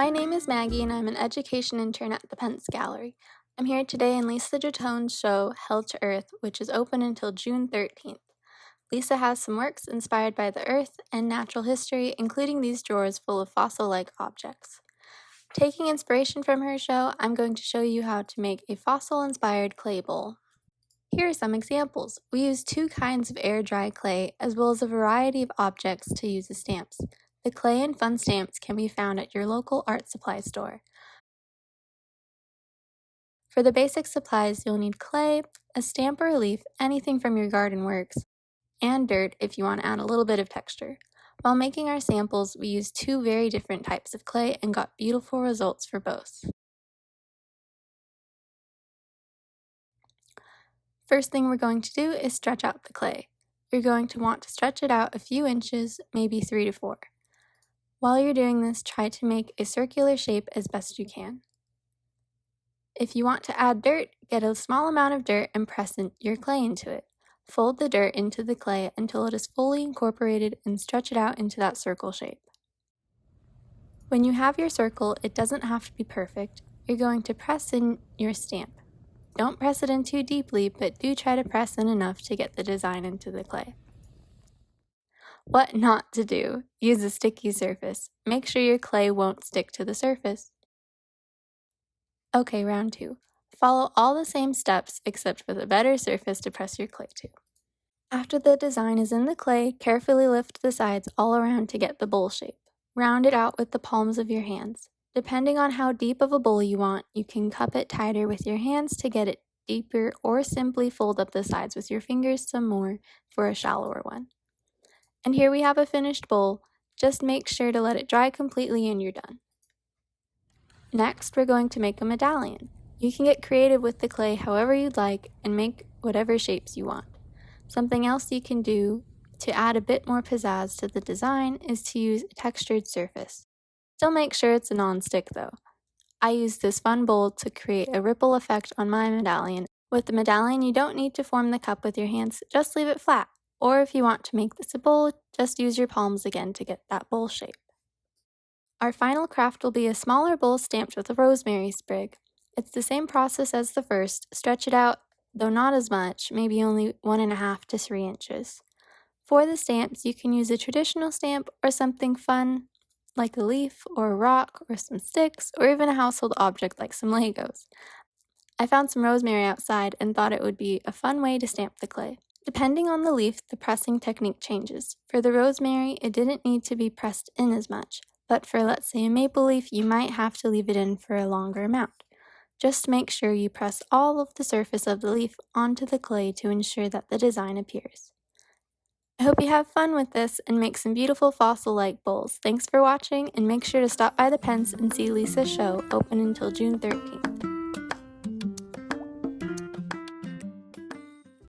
My name is Maggie and I'm an education intern at the Pence Gallery. I'm here today in Lisa Jetonne's show, Held to Earth, which is open until June 13th. Lisa has some works inspired by the Earth and natural history, including these drawers full of fossil-like objects. Taking inspiration from her show, I'm going to show you how to make a fossil-inspired clay bowl. Here are some examples. We use two kinds of air-dry clay, as well as a variety of objects to use as stamps. The clay and fun stamps can be found at your local art supply store. For the basic supplies, you'll need clay, a stamp or a leaf, anything from your garden works, and dirt if you want to add a little bit of texture. While making our samples, we used two very different types of clay and got beautiful results for both. First thing we're going to do is stretch out the clay. You're going to want to stretch it out a few inches, maybe 3 to 4. While you're doing this, try to make a circular shape as best you can. If you want to add dirt, get a small amount of dirt and press your clay into it. Fold the dirt into the clay until it is fully incorporated and stretch it out into that circle shape. When you have your circle, it doesn't have to be perfect. You're going to press in your stamp. Don't press it in too deeply, but do try to press in enough to get the design into the clay. What not to do? Use a sticky surface. Make sure your clay won't stick to the surface. Okay, round 2. Follow all the same steps except with a better surface to press your clay to. After the design is in the clay, carefully lift the sides all around to get the bowl shape. Round it out with the palms of your hands. Depending on how deep of a bowl you want, you can cup it tighter with your hands to get it deeper or simply fold up the sides with your fingers some more for a shallower one. And here we have a finished bowl. Just make sure to let it dry completely and you're done. Next, we're going to make a medallion. You can get creative with the clay however you'd like and make whatever shapes you want. Something else you can do to add a bit more pizzazz to the design is to use a textured surface. Still make sure it's a non-stick though. I used this fun bowl to create a ripple effect on my medallion. With the medallion, you don't need to form the cup with your hands, just leave it flat. Or if you want to make this a bowl, just use your palms again to get that bowl shape. Our final craft will be a smaller bowl stamped with a rosemary sprig. It's the same process as the first. Stretch it out, though not as much, maybe only 1.5 to 3 inches. For the stamps, you can use a traditional stamp or something fun like a leaf or a rock or some sticks or even a household object like some Legos. I found some rosemary outside and thought it would be a fun way to stamp the clay. Depending on the leaf, the pressing technique changes. For the rosemary, it didn't need to be pressed in as much, but for let's say a maple leaf, you might have to leave it in for a longer amount. Just make sure you press all of the surface of the leaf onto the clay to ensure that the design appears. I hope you have fun with this and make some beautiful fossil-like bowls. Thanks for watching, and make sure to stop by the Pence and see Lisa's show, open until June 13th.